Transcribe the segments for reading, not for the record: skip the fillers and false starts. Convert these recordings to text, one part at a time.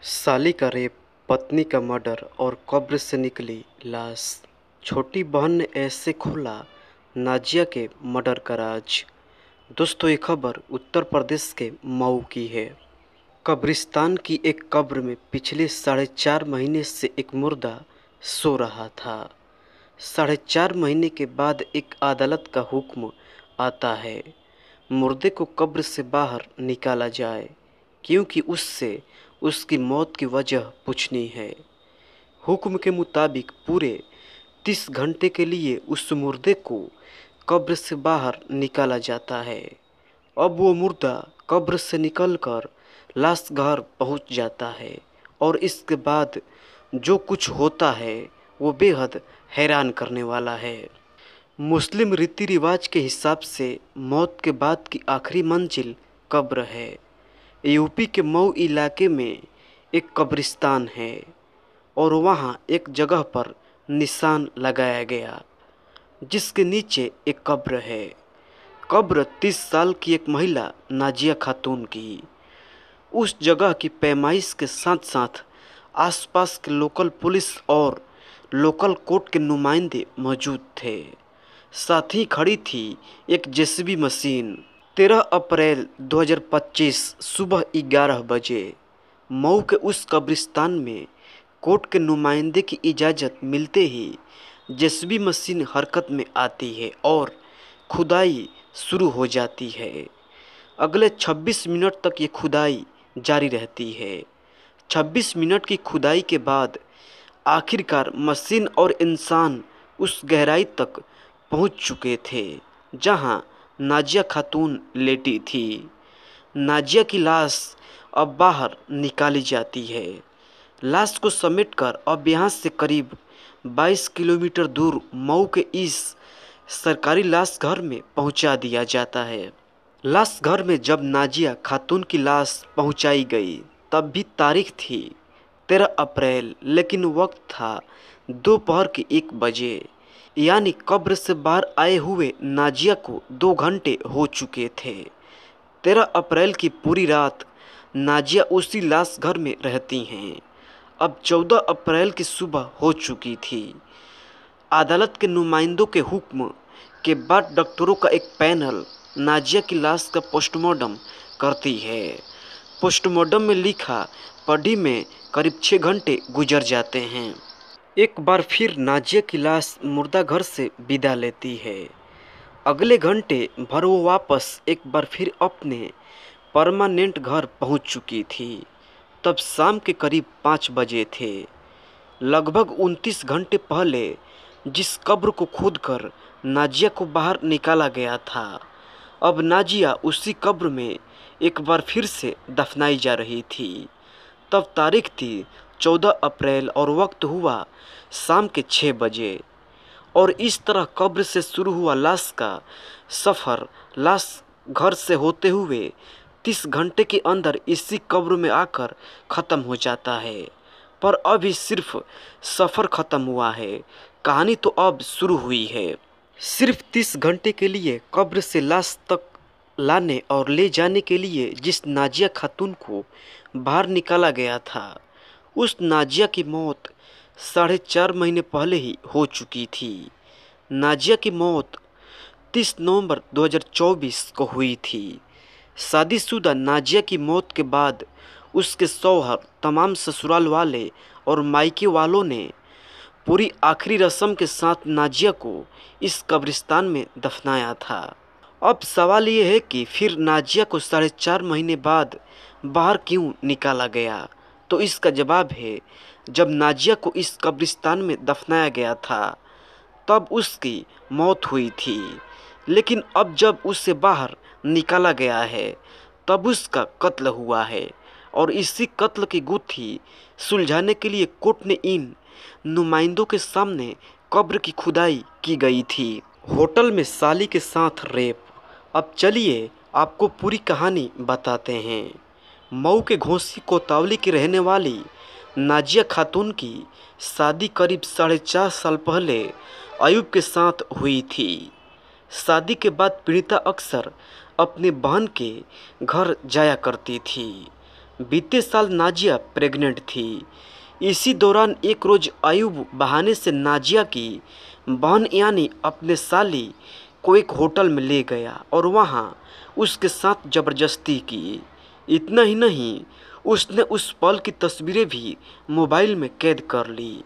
साली का रेप, पत्नी का मर्डर और कब्र से निकली लाश। छोटी बहन ने ऐसे खोला नाजिया के मर्डर का राज। दोस्तों, ये खबर उत्तर प्रदेश के मऊ की है। कब्रिस्तान की एक कब्र में पिछले 4.5 महीने से एक मुर्दा सो रहा था। 4.5 महीने के बाद एक अदालत का हुक्म आता है, मुर्दे को कब्र से बाहर निकाला जाए, क्योंकि उससे उसकी मौत की वजह पूछनी है। हुक्म के मुताबिक पूरे 30 घंटे के लिए उस मुर्दे को कब्र से बाहर निकाला जाता है। अब वो मुर्दा कब्र से निकलकर लाश घर पहुंच जाता है और इसके बाद जो कुछ होता है वो बेहद हैरान करने वाला है। मुस्लिम रीति रिवाज के हिसाब से मौत के बाद की आखिरी मंजिल कब्र है। यूपी के मऊ इलाके में एक कब्रिस्तान है और वहाँ एक जगह पर निशान लगाया गया जिसके नीचे एक कब्र है। कब्र 30 साल की एक महिला नाजिया खातून की। उस जगह की पैमाइश के साथ साथ आसपास के लोकल पुलिस और लोकल कोर्ट के नुमाइंदे मौजूद थे। साथ ही खड़ी थी एक जेसीबी मशीन। 13 अप्रैल 2025 सुबह 11 बजे मऊ के उस कब्रिस्तान में कोर्ट के नुमाइंदे की इजाज़त मिलते ही जेसीबी मशीन हरकत में आती है और खुदाई शुरू हो जाती है। अगले 26 मिनट तक ये खुदाई जारी रहती है। 26 मिनट की खुदाई के बाद आखिरकार मशीन और इंसान उस गहराई तक पहुंच चुके थे जहां नाजिया खातून लेटी थी। नाजिया की लाश अब बाहर निकाली जाती है। लाश को समेटकर अब यहाँ से करीब 22 किलोमीटर दूर मऊ के इस सरकारी लाश घर में पहुँचा दिया जाता है। लाश घर में जब नाजिया खातून की लाश पहुँचाई गई तब भी तारीख थी 13 अप्रैल, लेकिन वक्त था दोपहर के 1 बजे, यानी कब्र से बाहर आए हुए नाजिया को 2 घंटे हो चुके थे। 13 अप्रैल की पूरी रात नाजिया उसी लाश घर में रहती हैं। अब 14 अप्रैल की सुबह हो चुकी थी। अदालत के नुमाइंदों के हुक्म के बाद डॉक्टरों का एक पैनल नाजिया की लाश का पोस्टमार्टम करती है। पोस्टमार्टम में लिखा पढ़ी में करीब 6 घंटे गुजर जाते हैं। एक बार फिर नाजिया की लाश मुर्दा घर से विदा लेती है। अगले घंटे भर वो वापस एक बार फिर अपने परमानेंट घर पहुंच चुकी थी। तब शाम के करीब 5 बजे थे। लगभग 29 घंटे पहले जिस कब्र को खोदकर नाजिया को बाहर निकाला गया था, अब नाजिया उसी कब्र में एक बार फिर से दफनाई जा रही थी। तब तारीख थी 14 अप्रैल और वक्त हुआ शाम के 6 बजे। और इस तरह कब्र से शुरू हुआ लाश का सफ़र लाश घर से होते हुए 30 घंटे के अंदर इसी कब्र में आकर ख़त्म हो जाता है। पर अभी सिर्फ सफ़र ख़त्म हुआ है, कहानी तो अब शुरू हुई है। सिर्फ 30 घंटे के लिए कब्र से लाश तक लाने और ले जाने के लिए जिस नाजिया खातून को बाहर निकाला गया था, उस नाजिया की मौत 4.5 महीने पहले ही हो चुकी थी। नाजिया की मौत 30 नवंबर 2024 को हुई थी। शादीशुदा नाजिया की मौत के बाद उसके शौहर, तमाम ससुराल वाले और मायके वालों ने पूरी आखिरी रस्म के साथ नाजिया को इस कब्रिस्तान में दफनाया था। अब सवाल ये है कि फिर नाजिया को 4.5 महीने बाद बाहर क्यों निकाला गया? तो इसका जवाब है, जब नाजिया को इस कब्रिस्तान में दफनाया गया था तब उसकी मौत हुई थी, लेकिन अब जब उसे बाहर निकाला गया है तब उसका कत्ल हुआ है और इसी कत्ल की गुत्थी सुलझाने के लिए कोर्ट ने इन नुमाइंदों के सामने कब्र की खुदाई की गई थी। होटल में साली के साथ रेप। अब चलिए आपको पूरी कहानी बताते हैं। मऊ के घोंसी कोतवाली की रहने वाली नाजिया खातून की शादी करीब 4.5 साल पहले अयूब के साथ हुई थी। शादी के बाद पीड़िता अक्सर अपने बहन के घर जाया करती थी। बीते साल नाजिया प्रेग्नेंट थी। इसी दौरान एक रोज़ अयूब बहाने से नाजिया की बहन यानी अपने साली को एक होटल में ले गया और वहाँ उसके साथ ज़बरदस्ती की। इतना ही नहीं, उसने उस पल की तस्वीरें भी मोबाइल में कैद कर ली।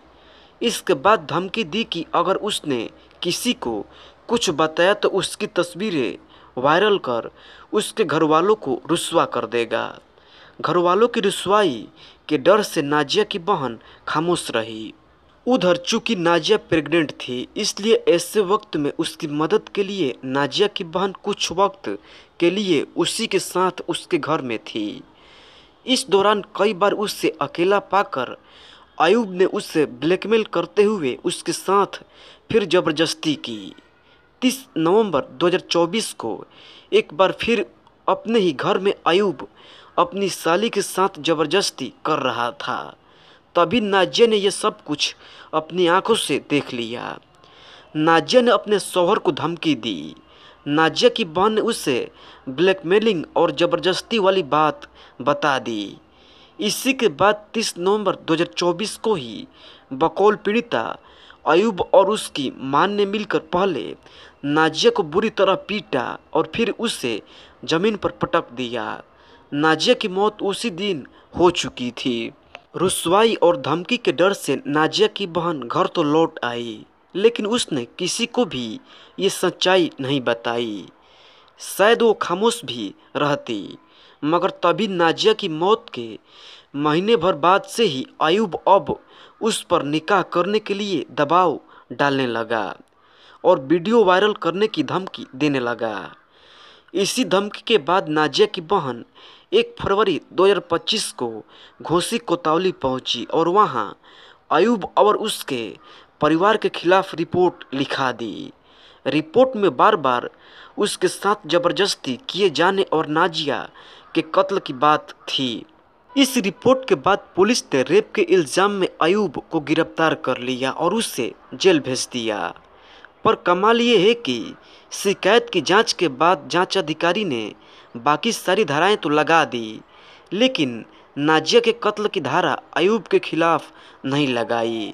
इसके बाद धमकी दी कि अगर उसने किसी को कुछ बताया तो उसकी तस्वीरें वायरल कर उसके घर वालों को रुस्वा कर देगा। घर वालों की रुसवाई के डर से नाजिया की बहन खामोश रही। उधर चूंकि नाजिया प्रेग्नेंट थी, इसलिए ऐसे वक्त में उसकी मदद के लिए नाजिया की बहन कुछ वक्त के लिए उसी के साथ उसके घर में थी। इस दौरान कई बार उससे अकेला पाकर अयूब ने उससे ब्लैकमेल करते हुए उसके साथ फिर ज़बरदस्ती की। 30 नवंबर 2024 को एक बार फिर अपने ही घर में अयूब अपनी साली के साथ ज़बरदस्ती कर रहा था। तभी नाजिया ने यह सब कुछ अपनी आंखों से देख लिया। नाजिया ने अपने शौहर को धमकी दी। नाजिया की बहन ने उसे ब्लैकमेलिंग और ज़बरदस्ती वाली बात बता दी। इसी के बाद 30 नवंबर 2024 को ही बकौल पीड़िता अयूब और उसकी मां ने मिलकर पहले नाजिया को बुरी तरह पीटा और फिर उसे ज़मीन पर पटक दिया। नाजिया की मौत उसी दिन हो चुकी थी। रुसवाई और धमकी के डर से नाजिया की बहन घर तो लौट आई, लेकिन उसने किसी को भी ये सच्चाई नहीं बताई। शायद वो खामोश भी रहती, मगर तभी नाजिया की मौत के महीने भर बाद से ही अयूब अब उस पर निकाह करने के लिए दबाव डालने लगा और वीडियो वायरल करने की धमकी देने लगा। इसी धमकी के बाद नाजिया की बहन 1 फरवरी 2025 को घोसी कोतवाली पहुंची और वहां अयूब और उसके परिवार के खिलाफ रिपोर्ट लिखा दी। रिपोर्ट में बार बार उसके साथ ज़बरदस्ती किए जाने और नाजिया के कत्ल की बात थी। इस रिपोर्ट के बाद पुलिस ने रेप के इल्ज़ाम में अयूब को गिरफ्तार कर लिया और उसे जेल भेज दिया। पर कमाल ये है कि शिकायत की जांच के बाद जांच अधिकारी ने बाकी सारी धाराएं तो लगा दी, लेकिन नाजिया के कत्ल की धारा अयूब के खिलाफ नहीं लगाई।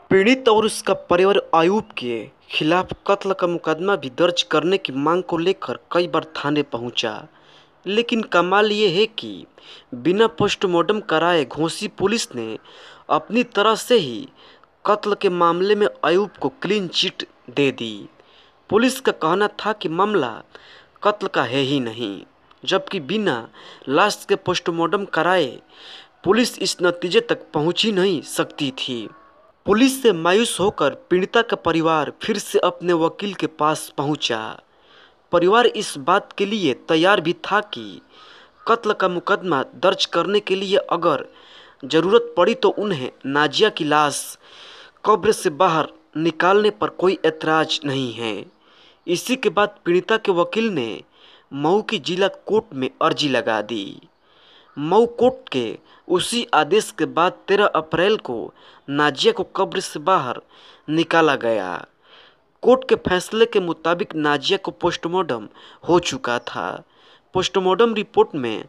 पीड़ित और उसका परिवार अयूब के खिलाफ कत्ल का मुकदमा भी दर्ज करने की मांग को लेकर कई बार थाने पहुंचा, लेकिन कमाल ये है कि बिना पोस्टमार्टम कराए घोसी पुलिस ने अपनी तरह से ही कत्ल के मामले में अयूब को क्लीन चिट दे दी। पुलिस का कहना था कि मामला कत्ल का है ही नहीं, जबकि बिना लाश के पोस्टमार्टम कराए पुलिस इस नतीजे तक पहुंच ही नहीं सकती थी। पुलिस से मायूस होकर पीड़िता का परिवार फिर से अपने वकील के पास पहुंचा। परिवार इस बात के लिए तैयार भी था कि कत्ल का मुकदमा दर्ज करने के लिए अगर ज़रूरत पड़ी तो उन्हें नाजिया की लाश कब्र से बाहर निकालने पर कोई ऐतराज नहीं है। इसी के बाद पीड़िता के वकील ने मऊ की जिला कोर्ट में अर्जी लगा दी। मऊ कोर्ट के उसी आदेश के बाद 13 अप्रैल को नाजिया को कब्र से बाहर निकाला गया। कोर्ट के फैसले के मुताबिक नाजिया को पोस्टमार्टम हो चुका था। पोस्टमार्टम रिपोर्ट में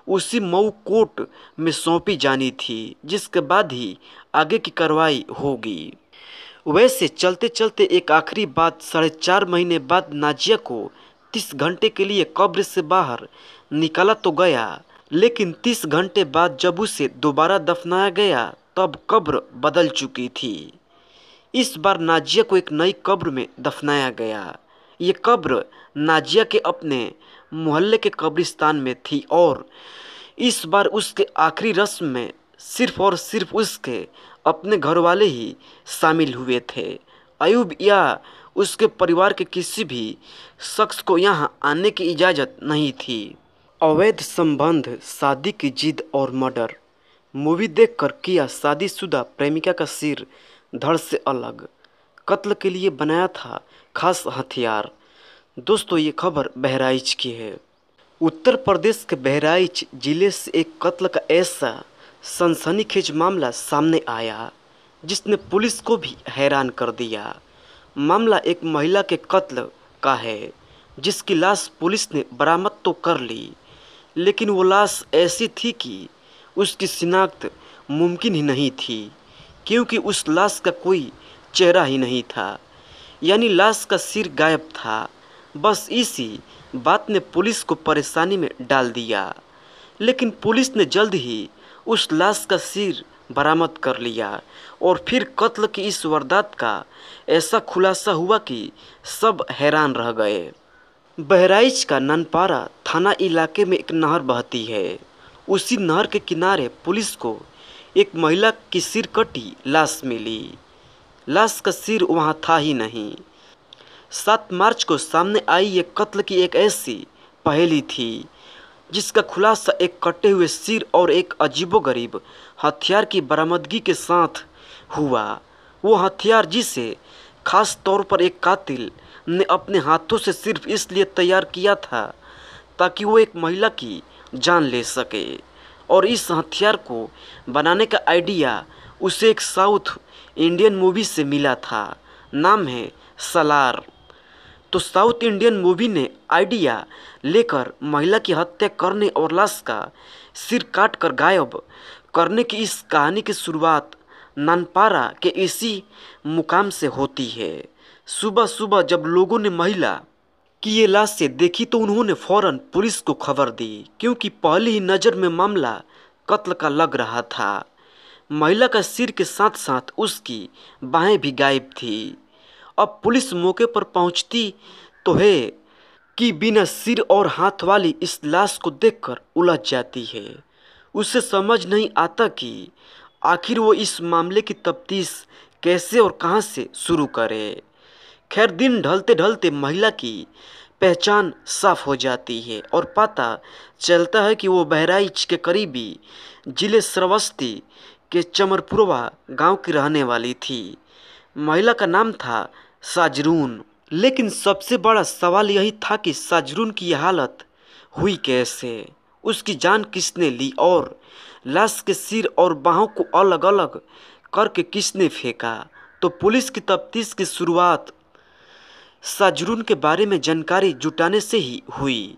उसी मऊ कोर्ट में सौंपी जानी थी, जिसके बाद ही आगे की कार्रवाई होगी। वैसे चलते चलते एक आखिरी बात, 4.5 महीने बाद नाजिया को 30 घंटे के लिए कब्र से बाहर निकाला तो गया, लेकिन 30 घंटे बाद जब उसे दोबारा दफनाया गया तब कब्र बदल चुकी थी। इस बार नाजिया को एक नई कब्र में दफनाया गया। ये कब्र नाजिया के अपने मोहल्ले के कब्रिस्तान में थी और इस बार उसके आखिरी रस्म में सिर्फ और सिर्फ उसके अपने घर वाले ही शामिल हुए थे। अयूब या उसके परिवार के किसी भी शख्स को यहाँ आने की इजाज़त नहीं थी। अवैध संबंध, शादी की जिद और मर्डर। मूवी देखकर किया शादीशुदा प्रेमिका का सिर धड़ से अलग, कत्ल के लिए बनाया था खास हथियार। दोस्तों, ये खबर बहराइच की है। उत्तर प्रदेश के बहराइच जिले से एक कत्ल का ऐसा सनसनीखेज मामला सामने आया जिसने पुलिस को भी हैरान कर दिया। मामला एक महिला के कत्ल का है, जिसकी लाश पुलिस ने बरामद तो कर ली, लेकिन वो लाश ऐसी थी कि उसकी शिनाख्त मुमकिन ही नहीं थी, क्योंकि उस लाश का कोई चेहरा ही नहीं था, यानी लाश का सिर गायब था। बस इसी बात ने पुलिस को परेशानी में डाल दिया, लेकिन पुलिस ने जल्द ही उस लाश का सिर बरामद कर लिया और फिर कत्ल की इस वारदात का ऐसा खुलासा हुआ कि सब हैरान रह गए। बहराइच का ननपारा थाना इलाके में एक नहर बहती है। उसी नहर के किनारे पुलिस को एक महिला की सिर कटी लाश मिली। लाश का सिर वहां था ही नहीं। 7 मार्च को सामने आई ये कत्ल की एक ऐसी पहेली थी जिसका खुलासा एक कटे हुए सिर और एक अजीबोगरीब हथियार की बरामदगी के साथ हुआ। वो हथियार जिसे खास तौर पर एक कातिल ने अपने हाथों से सिर्फ इसलिए तैयार किया था ताकि वो एक महिला की जान ले सके, और इस हथियार को बनाने का आइडिया उसे एक साउथ इंडियन मूवी से मिला था। नाम है सलार। तो साउथ इंडियन मूवी ने आइडिया लेकर महिला की हत्या करने और लाश का सिर काट कर गायब करने की इस कहानी की शुरुआत ननपारा के इसी मुकाम से होती है। सुबह सुबह जब लोगों ने महिला की ये लाशें देखी तो उन्होंने फौरन पुलिस को खबर दी, क्योंकि पहली ही नज़र में मामला कत्ल का लग रहा था। महिला का सिर के साथ साथ उसकी बाहें भी गायब थी। अब पुलिस मौके पर पहुंचती तो है कि बिना सिर और हाथ वाली इस लाश को देखकर उलझ जाती है। उसे समझ नहीं आता कि आखिर वो इस मामले की तफ्तीश कैसे और कहां से शुरू करे। खैर, दिन ढलते ढलते महिला की पहचान साफ हो जाती है और पता चलता है कि वो बहराइच के करीबी जिले श्रावस्ती के चमरपुरवा गांव की रहने वाली थी। महिला का नाम था साजरून। लेकिन सबसे बड़ा सवाल यही था कि साजरून की यह हालत हुई कैसे, उसकी जान किसने ली और लाश के सिर और बाहों को अलग अलग करके किसने फेंका। तो पुलिस की तफ्तीश की शुरुआत साजरून के बारे में जानकारी जुटाने से ही हुई।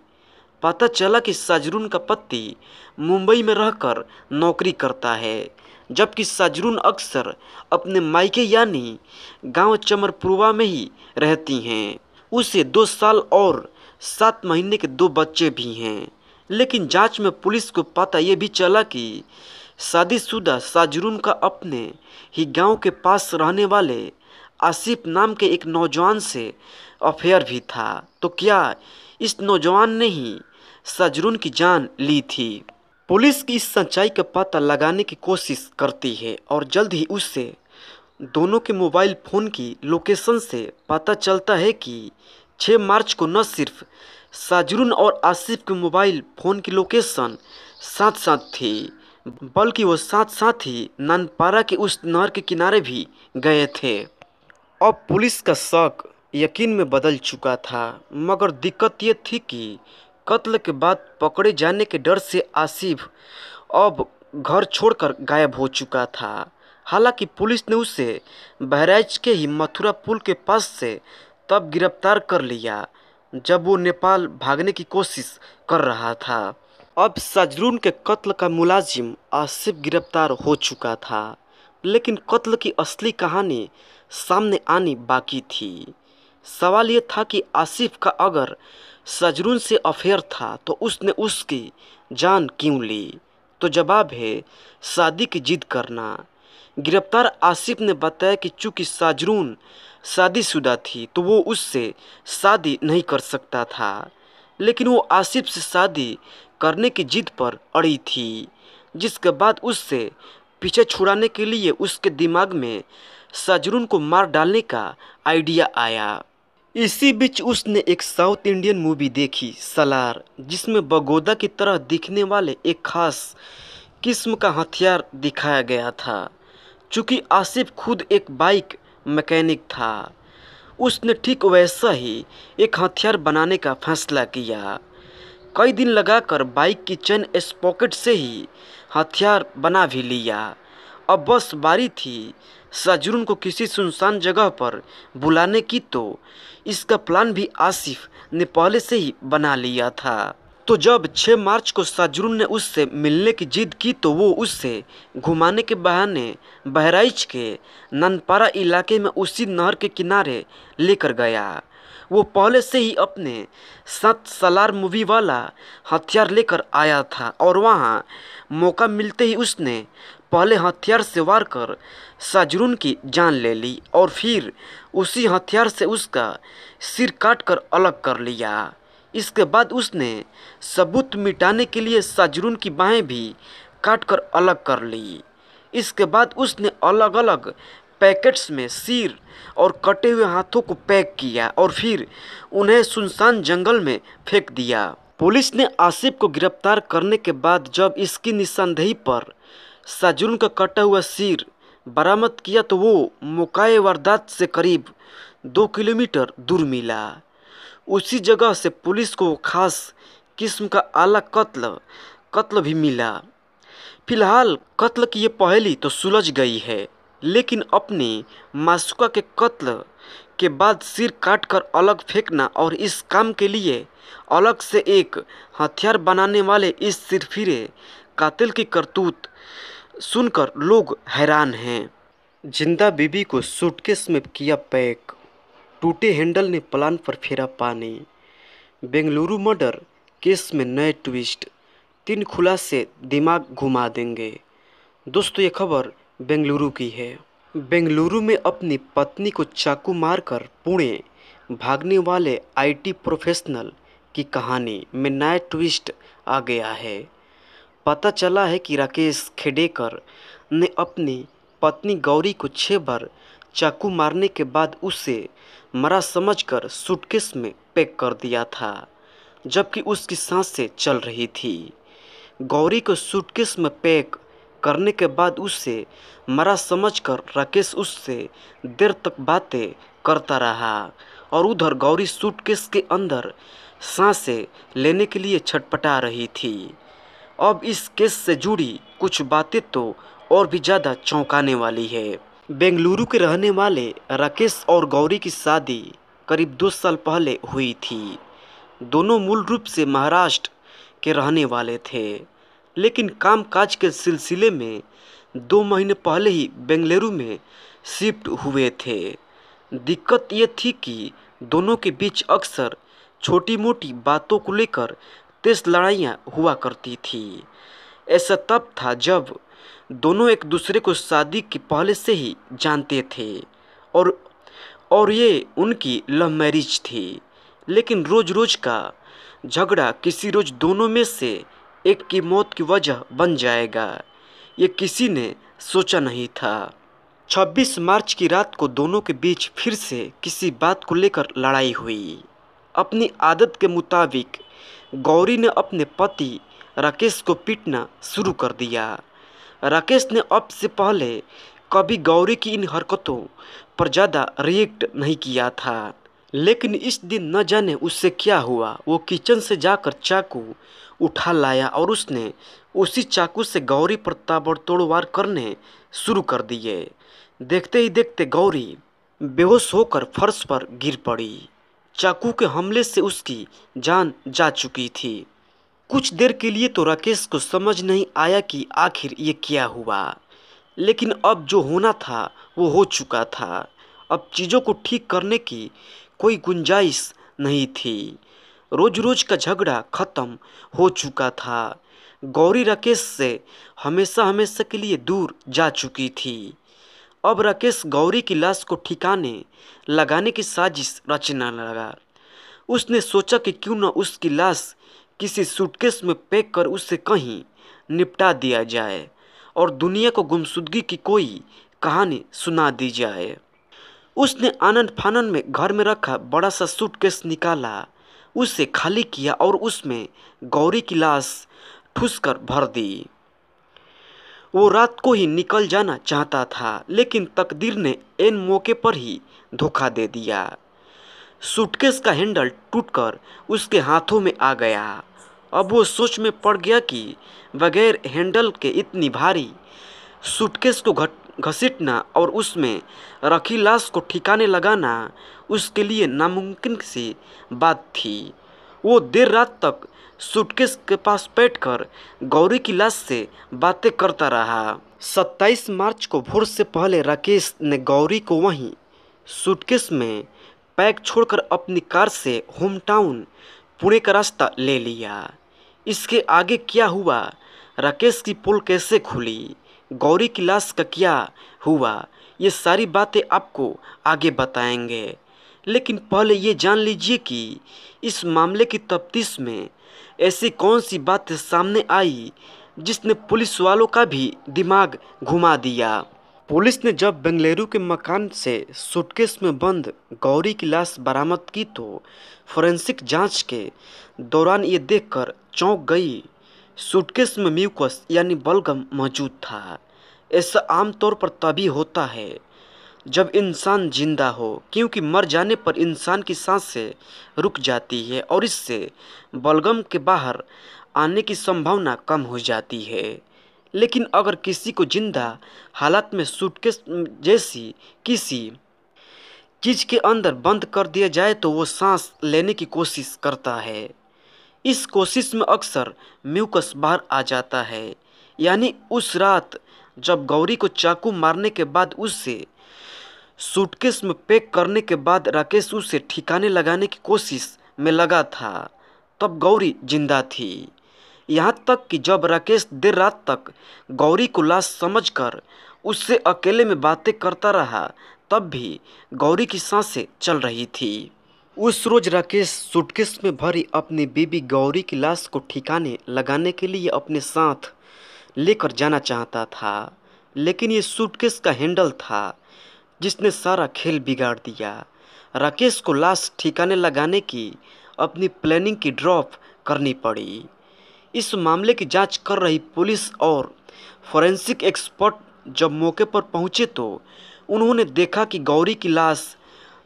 पता चला कि साजरून का पति मुंबई में रहकर नौकरी करता है, जबकि साजरून अक्सर अपने मायके यानी गांव चमरपुरवा में ही रहती हैं। उसे 2 साल और 7 महीने के 2 बच्चे भी हैं। लेकिन जांच में पुलिस को पता ये भी चला कि शादीशुदा साजरून का अपने ही गांव के पास रहने वाले आसिफ नाम के एक नौजवान से अफेयर भी था। तो क्या इस नौजवान ने ही साजरून की जान ली थी? पुलिस की इस सच्चाई का पता लगाने की कोशिश करती है और जल्द ही उससे दोनों के मोबाइल फ़ोन की लोकेशन से पता चलता है कि 6 मार्च को न सिर्फ साजरून और आसिफ के मोबाइल फ़ोन की लोकेशन साथ साथ थी, बल्कि वो साथ साथ ही ननपारा के उस नहर के किनारे भी गए थे। अब पुलिस का शक यकीन में बदल चुका था, मगर दिक्कत ये थी कि कत्ल के बाद पकड़े जाने के डर से आसिफ अब घर छोड़कर गायब हो चुका था। हालांकि पुलिस ने उसे बहराइच के ही मथुरा पुल के पास से तब गिरफ्तार कर लिया जब वो नेपाल भागने की कोशिश कर रहा था। अब साजरून के कत्ल का मुलाजिम आसिफ गिरफ्तार हो चुका था, लेकिन कत्ल की असली कहानी सामने आनी बाकी थी। सवाल ये था कि आसिफ का अगर साजरून से अफेयर था तो उसने उसकी जान क्यों ली? तो जवाब है शादी की जिद करना। गिरफ्तार आसिफ ने बताया कि चूंकि साजरून शादीशुदा थी तो वो उससे शादी नहीं कर सकता था, लेकिन वो आसिफ से शादी करने की जिद पर अड़ी थी, जिसके बाद उससे पीछे छुड़ाने के लिए उसके दिमाग में साजरून को मार डालने का आइडिया आया। इसी बीच उसने एक साउथ इंडियन मूवी देखी, सलार, जिसमें बगोदा की तरह दिखने वाले एक खास किस्म का हथियार दिखाया गया था। चूँकि आसिफ खुद एक बाइक मैकेनिक था, उसने ठीक वैसा ही एक हथियार बनाने का फैसला किया। कई दिन लगाकर बाइक की चेन स्पॉकेट से ही हथियार बना भी लिया। अब बस बारी थी साजरून को किसी सुनसान जगह पर बुलाने की, तो इसका प्लान भी आसिफ ने पहले से ही बना लिया था। तो जब 6 मार्च को साजरून ने उससे मिलने की जिद की तो वो उससे घुमाने के बहाने बहराइच के ननपारा इलाके में उसी नहर के किनारे लेकर गया। वो पहले से ही अपने साथ सलार मूवी वाला हथियार लेकर आया था और वहाँ मौका मिलते ही उसने पहले हथियार से वार कर साजरून की जान ले ली और फिर उसी हथियार से उसका सिर काट कर अलग कर लिया। इसके बाद उसने सबूत मिटाने के लिए साजरून की बाहें भी काट कर अलग कर ली। इसके बाद उसने अलग अलग पैकेट्स में सिर और कटे हुए हाथों को पैक किया और फिर उन्हें सुनसान जंगल में फेंक दिया। पुलिस ने आसिफ को गिरफ्तार करने के बाद जब इसकी निशानदेही पर साजरून का कटा हुआ सिर बरामद किया तो वो मौके वारदात से करीब 2 किलोमीटर दूर मिला। उसी जगह से पुलिस को खास किस्म का आला कत्ल भी मिला। फिलहाल कत्ल की ये पहेली तो सुलझ गई है, लेकिन अपनी मासूका के कत्ल के बाद सिर काटकर अलग फेंकना और इस काम के लिए अलग से एक हथियार बनाने वाले इस सिरफिरे कातिल की करतूत सुनकर लोग हैरान हैं। जिंदा बीबी को सूटकेस में किया पैक, टूटे हैंडल ने प्लान पर फेरा पानी। बेंगलुरु मर्डर केस में नए ट्विस्ट, 3 खुलासे दिमाग घुमा देंगे। दोस्तों ये खबर बेंगलुरु की है। बेंगलुरु में अपनी पत्नी को चाकू मारकर पुणे भागने वाले आईटी प्रोफेशनल की कहानी में नया ट्विस्ट आ गया है। पता चला है कि राकेश खेडेकर ने अपनी पत्नी गौरी को 6 बार चाकू मारने के बाद उसे मरा समझकर सूटकेस में पैक कर दिया था, जबकि उसकी सांसें चल रही थी। गौरी को सूटकेस में पैक करने के बाद उसे मरा समझकर राकेश उससे देर तक बातें करता रहा और उधर गौरी सूटकेस के अंदर सांसें लेने के लिए छटपटा रही थी। अब इस केस से जुड़ी कुछ बातें तो और भी ज़्यादा चौंकाने वाली है। बेंगलुरु के रहने वाले राकेश और गौरी की शादी करीब 2 साल पहले हुई थी। दोनों मूल रूप से महाराष्ट्र के रहने वाले थे, लेकिन कामकाज के सिलसिले में 2 महीने पहले ही बेंगलुरु में शिफ्ट हुए थे। दिक्कत ये थी कि दोनों के बीच अक्सर छोटी मोटी बातों को लेकर तेज लड़ाइयाँ हुआ करती थी। ऐसा तब था जब दोनों एक दूसरे को शादी के पहले से ही जानते थे और ये उनकी लव मैरिज थी। लेकिन रोज रोज का झगड़ा किसी रोज दोनों में से एक की मौत की वजह बन जाएगा, ये किसी ने सोचा नहीं था। 26 मार्च की रात को दोनों के बीच फिर से किसी बात को लेकर लड़ाई हुई। अपनी आदत के मुताबिक गौरी ने अपने पति राकेश को पीटना शुरू कर दिया। राकेश ने अब से पहले कभी गौरी की इन हरकतों पर ज़्यादा रिएक्ट नहीं किया था, लेकिन इस दिन न जाने उससे क्या हुआ। वो किचन से जाकर चाकू उठा लाया और उसने उसी चाकू से गौरी पर ताबड़तोड़ वार करने शुरू कर दिए। देखते ही देखते गौरी बेहोश होकर फर्श पर गिर पड़ी। चाकू के हमले से उसकी जान जा चुकी थी। कुछ देर के लिए तो राकेश को समझ नहीं आया कि आखिर ये क्या हुआ, लेकिन अब जो होना था वो हो चुका था। अब चीज़ों को ठीक करने की कोई गुंजाइश नहीं थी। रोज रोज का झगड़ा खत्म हो चुका था। गौरी राकेश से हमेशा हमेशा के लिए दूर जा चुकी थी। अब राकेश गौरी की लाश को ठिकाने लगाने की साजिश रचने लगा। उसने सोचा कि क्यों न उसकी लाश किसी सूटकेस में पैक कर उसे कहीं निपटा दिया जाए और दुनिया को गुमशुदगी की कोई कहानी सुना दी जाए। उसने आनंद फानन में घर में रखा बड़ा सा सूटकेस निकाला, उसे खाली किया और उसमें गौरी की लाश ठूस कर भर दी। वो रात को ही निकल जाना चाहता था, लेकिन तकदीर ने ऐन मौके पर ही धोखा दे दिया। सूटकेस का हैंडल टूटकर उसके हाथों में आ गया। अब वो सोच में पड़ गया कि बगैर हैंडल के इतनी भारी सूटकेस को घसीटना और उसमें रखी लाश को ठिकाने लगाना उसके लिए नामुमकिन सी बात थी। वो देर रात तक सूटकेस के पास बैठकर गौरी की लाश से बातें करता रहा। 27 मार्च को भोर से पहले राकेश ने गौरी को वहीं सूटकेस में पैक छोड़कर अपनी कार से होम टाउन पुणे का रास्ता ले लिया। इसके आगे क्या हुआ, राकेश की पोल कैसे खुली, गौरी की लाश का क्या हुआ, ये सारी बातें आपको आगे बताएंगे। लेकिन पहले ये जान लीजिए कि इस मामले की तफ्तीश में ऐसी कौन सी बातें सामने आई जिसने पुलिस वालों का भी दिमाग घुमा दिया। पुलिस ने जब बेंगलुरु के मकान से सूटकेस में बंद गौरी की लाश बरामद की तो फोरेंसिक जांच के दौरान ये देखकर चौंक गई। सूटकेस में म्यूकस यानी बलगम मौजूद था। ऐसा आमतौर पर तभी होता है जब इंसान जिंदा हो, क्योंकि मर जाने पर इंसान की सांसें रुक जाती है और इससे बलगम के बाहर आने की संभावना कम हो जाती है। लेकिन अगर किसी को जिंदा हालत में सूटकेस जैसी किसी चीज के अंदर बंद कर दिया जाए तो वो सांस लेने की कोशिश करता है। इस कोशिश में अक्सर म्यूकस बाहर आ जाता है। यानी उस रात जब गौरी को चाकू मारने के बाद उससे सूटकेस में पैक करने के बाद राकेश उसे ठिकाने लगाने की कोशिश में लगा था, तब गौरी जिंदा थी। यहाँ तक कि जब राकेश देर रात तक गौरी को लाश समझकर उससे अकेले में बातें करता रहा, तब भी गौरी की सांसें चल रही थी। उस रोज राकेश सूटकेस में भरी अपनी बीबी गौरी की लाश को ठिकाने लगाने के लिए अपने साथ लेकर जाना चाहता था, लेकिन ये सूटकेस का हैंडल था जिसने सारा खेल बिगाड़ दिया। राकेश को लाश ठिकाने लगाने की अपनी प्लानिंग की ड्रॉप करनी पड़ी। इस मामले की जांच कर रही पुलिस और फोरेंसिक एक्सपर्ट जब मौके पर पहुंचे तो उन्होंने देखा कि गौरी की लाश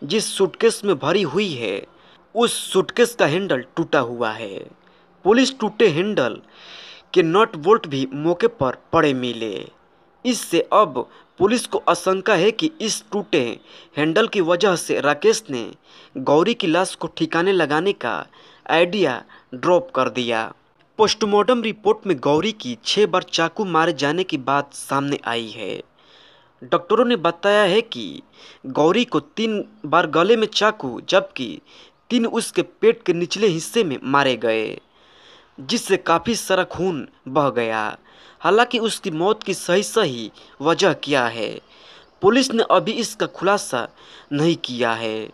जिस सूटकेस में भरी हुई है उस सूटकेस का हैंडल टूटा हुआ है। पुलिस टूटे हैंडल के नट बोल्ट भी मौके पर पड़े मिले। इससे अब पुलिस को आशंका है कि इस टूटे हैंडल की वजह से राकेश ने गौरी की लाश को ठिकाने लगाने का आइडिया ड्रॉप कर दिया। पोस्टमार्टम रिपोर्ट में गौरी की 6 बार चाकू मारे जाने की बात सामने आई है। डॉक्टरों ने बताया है कि गौरी को 3 बार गले में चाकू जबकि 3 उसके पेट के निचले हिस्से में मारे गए, जिससे काफ़ी सारा खून बह गया। हालांकि उसकी मौत की सही वजह क्या है, पुलिस ने अभी इसका खुलासा नहीं किया है।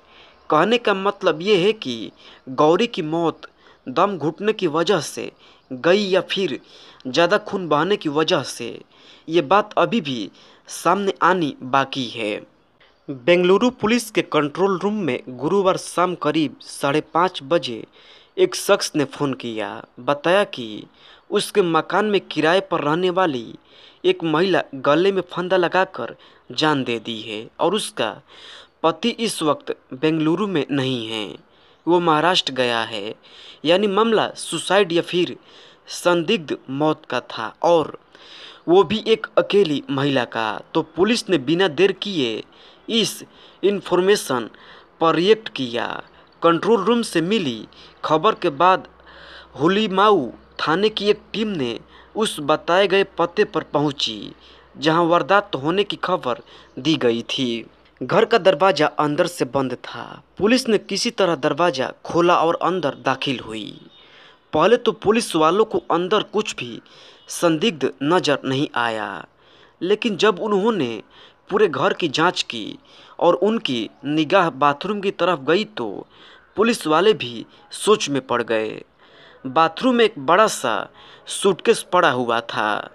कहने का मतलब ये है कि गौरी की मौत दम घुटने की वजह से गई या फिर ज़्यादा खून बहने की वजह से, ये बात अभी भी सामने आनी बाकी है। बेंगलुरु पुलिस के कंट्रोल रूम में गुरुवार शाम करीब 5:30 बजे एक शख्स ने फ़ोन किया। बताया कि उसके मकान में किराए पर रहने वाली एक महिला गले में फंदा लगाकर जान दे दी है और उसका पति इस वक्त बेंगलुरु में नहीं है, वो महाराष्ट्र गया है। यानी मामला सुसाइड या फिर संदिग्ध मौत का था और वो भी एक अकेली महिला का। तो पुलिस ने बिना देर किए इस इंफॉर्मेशन पर रिएक्ट किया। कंट्रोल रूम से मिली खबर के बाद हुलीमाऊ थाने की एक टीम ने उस बताए गए पते पर पहुंची जहां वारदात होने की खबर दी गई थी। घर का दरवाज़ा अंदर से बंद था। पुलिस ने किसी तरह दरवाज़ा खोला और अंदर दाखिल हुई। पहले तो पुलिस वालों को अंदर कुछ भी संदिग्ध नज़र नहीं आया, लेकिन जब उन्होंने पूरे घर की जांच की और उनकी निगाह बाथरूम की तरफ गई तो पुलिस वाले भी सोच में पड़ गए। बाथरूम में एक बड़ा सा सूटकेस पड़ा हुआ था।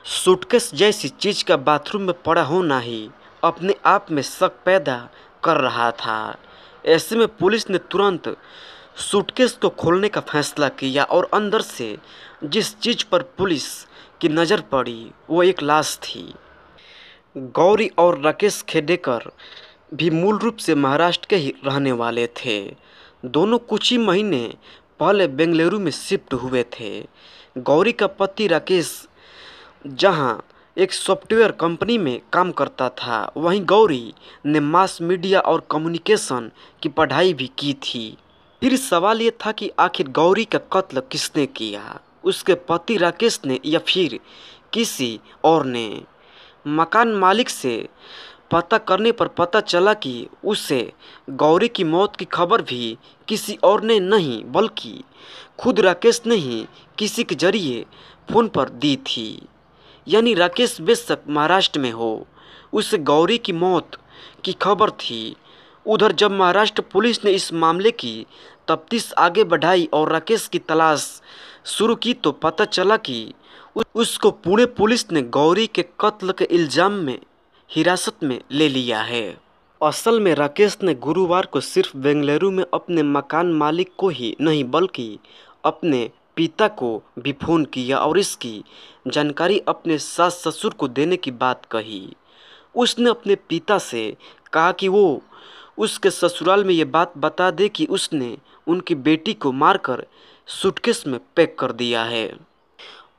सूटकेस जैसी चीज़ का बाथरूम में पड़ा होना ही अपने आप में शक पैदा कर रहा था। ऐसे में पुलिस ने तुरंत सूटकेस को खोलने का फैसला किया और अंदर से जिस चीज़ पर पुलिस की नज़र पड़ी वो एक लाश थी। गौरी और राकेश खेडेकर भी मूल रूप से महाराष्ट्र के ही रहने वाले थे। दोनों कुछ ही महीने पहले बेंगलुरु में शिफ्ट हुए थे। गौरी का पति राकेश जहां एक सॉफ्टवेयर कंपनी में काम करता था, वहीं गौरी ने मास मीडिया और कम्युनिकेशन की पढ़ाई भी की थी। फिर सवाल ये था कि आखिर गौरी का कत्ल किसने किया, उसके पति राकेश ने या फिर किसी और ने। मकान मालिक से पता करने पर पता चला कि उसे गौरी की मौत की खबर भी किसी और ने नहीं बल्कि खुद राकेश ने ही किसी के जरिए फ़ोन पर दी थी। यानी राकेश बेशक महाराष्ट्र में हो, उसे गौरी की मौत की खबर थी। उधर जब महाराष्ट्र पुलिस ने इस मामले की तफ्तीश आगे बढ़ाई और राकेश की तलाश शुरू की तो पता चला कि उसको पुणे पुलिस ने गौरी के कत्ल के इल्ज़ाम में हिरासत में ले लिया है। असल में राकेश ने गुरुवार को सिर्फ बेंगलुरु में अपने मकान मालिक को ही नहीं बल्कि अपने पिता को भी फ़ोन किया और इसकी जानकारी अपने सास ससुर को देने की बात कही। उसने अपने पिता से कहा कि वो उसके ससुराल में ये बात बता दे कि उसने उनकी बेटी को मारकर सूटकेस में पैक कर दिया है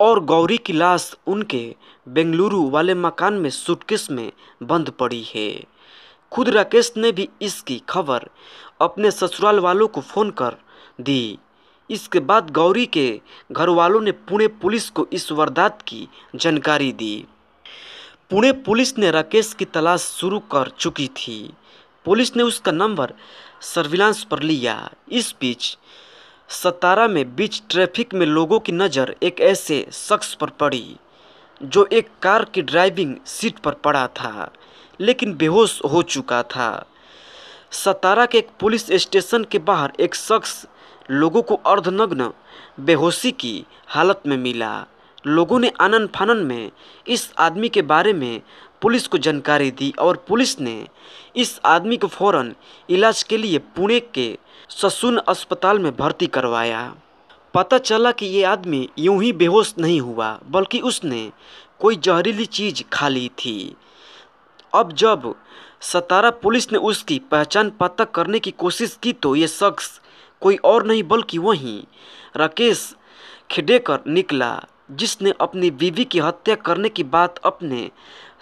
और गौरी की लाश उनके बेंगलुरु वाले मकान में सूटकेस में बंद पड़ी है। खुद राकेश ने भी इसकी खबर अपने ससुराल वालों को फ़ोन कर दी। इसके बाद गौरी के घर वालों ने पुणे पुलिस को इस वारदात की जानकारी दी। पुणे पुलिस ने राकेश की तलाश शुरू कर चुकी थी। पुलिस ने उसका नंबर सर्विलांस पर लिया। इस बीच सतारा में बीच ट्रैफिक में लोगों की नज़र एक ऐसे शख्स पर पड़ी जो एक कार की ड्राइविंग सीट पर पड़ा था लेकिन बेहोश हो चुका था। सतारा के एक पुलिस स्टेशन के बाहर एक शख्स लोगों को अर्धनग्न बेहोशी की हालत में मिला। लोगों ने आनन फानन में इस आदमी के बारे में पुलिस को जानकारी दी और पुलिस ने इस आदमी को फौरन इलाज के लिए पुणे के ससून अस्पताल में भर्ती करवाया। पता चला कि ये आदमी यूं ही बेहोश नहीं हुआ बल्कि उसने कोई जहरीली चीज़ खा ली थी। अब जब सतारा पुलिस ने उसकी पहचान पता करने की कोशिश की तो ये शख्स कोई और नहीं बल्कि वही राकेश खेडेकर निकला जिसने अपनी बीवी की हत्या करने की बात अपने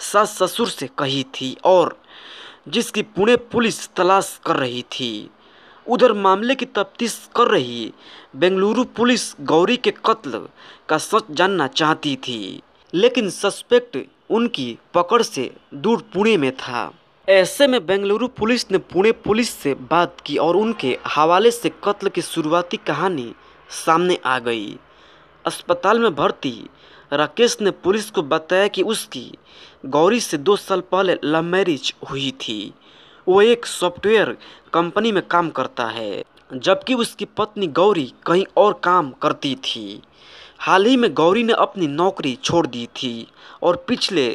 सास ससुर से कही थी और जिसकी पुणे पुलिस तलाश कर रही थी। उधर मामले की तफ्तीश कर रही बेंगलुरु पुलिस गौरी के कत्ल का सच जानना चाहती थी लेकिन सस्पेक्ट उनकी पकड़ से दूर पुणे में था। ऐसे में बेंगलुरु पुलिस ने पुणे पुलिस से बात की और उनके हवाले से कत्ल की शुरुआती कहानी सामने आ गई। अस्पताल में भर्ती राकेश ने पुलिस को बताया कि उसकी गौरी से 2 साल पहले लव मैरिज हुई थी। वो एक सॉफ्टवेयर कंपनी में काम करता है जबकि उसकी पत्नी गौरी कहीं और काम करती थी। हाल ही में गौरी ने अपनी नौकरी छोड़ दी थी और पिछले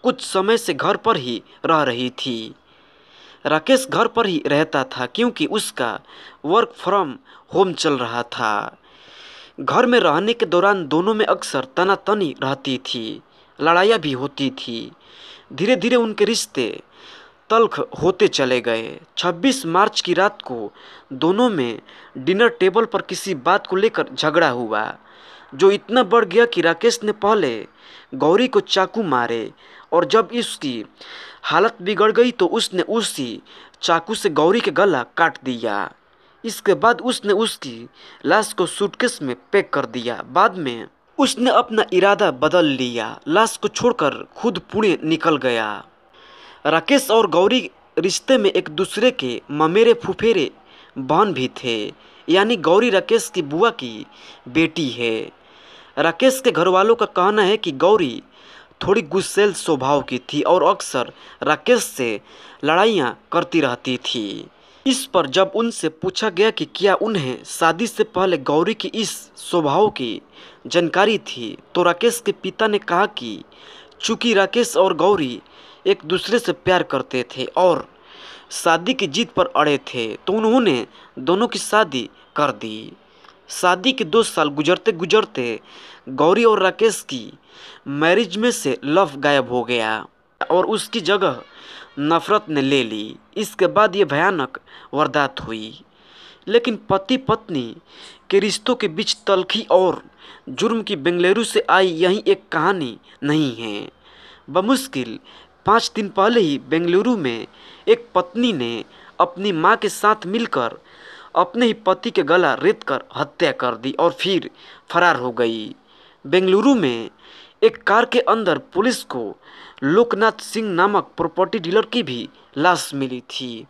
कुछ समय से घर पर ही रह रही थी। राकेश घर पर ही रहता था क्योंकि उसका वर्क फ्रॉम होम चल रहा था। घर में रहने के दौरान दोनों में अक्सर तनातनी रहती थी, लड़ाइयाँ भी होती थी। धीरे धीरे उनके रिश्ते तल्ख होते चले गए। 26 मार्च की रात को दोनों में डिनर टेबल पर किसी बात को लेकर झगड़ा हुआ जो इतना बढ़ गया कि राकेश ने पहले गौरी को चाकू मारे और जब इसकी हालत बिगड़ गई तो उसने उसी चाकू से गौरी के गला काट दिया। इसके बाद उसने उसकी लाश को सूटकेस में पैक कर दिया। बाद में उसने अपना इरादा बदल लिया, लाश को छोड़कर खुद पुणे निकल गया। राकेश और गौरी रिश्ते में एक दूसरे के ममेरे फुफेरे बहन भी थे, यानी गौरी राकेश की बुआ की बेटी है। राकेश के घर वालों का कहना है कि गौरी थोड़ी गुस्सैल स्वभाव की थी और अक्सर राकेश से लड़ाइयाँ करती रहती थी। इस पर जब उनसे पूछा गया कि क्या उन्हें शादी से पहले गौरी की इस स्वभाव की जानकारी थी तो राकेश के पिता ने कहा कि चूँकि राकेश और गौरी एक दूसरे से प्यार करते थे और शादी की जिद पर अड़े थे तो उन्होंने दोनों की शादी कर दी। शादी के 2 साल गुजरते गुजरते गौरी और राकेश की मैरिज में से लव गायब हो गया और उसकी जगह नफरत ने ले ली। इसके बाद ये भयानक वारदात हुई। लेकिन पति पत्नी के रिश्तों के बीच तल्खी और जुर्म की बेंगलुरु से आई यही एक कहानी नहीं है। बमुश्किल 5 दिन पहले ही बेंगलुरु में एक पत्नी ने अपनी मां के साथ मिलकर अपने ही पति के गला रेत कर हत्या कर दी और फिर फरार हो गई। बेंगलुरु में एक कार के अंदर पुलिस को लोकनाथ सिंह नामक प्रॉपर्टी डीलर की भी लाश मिली थी।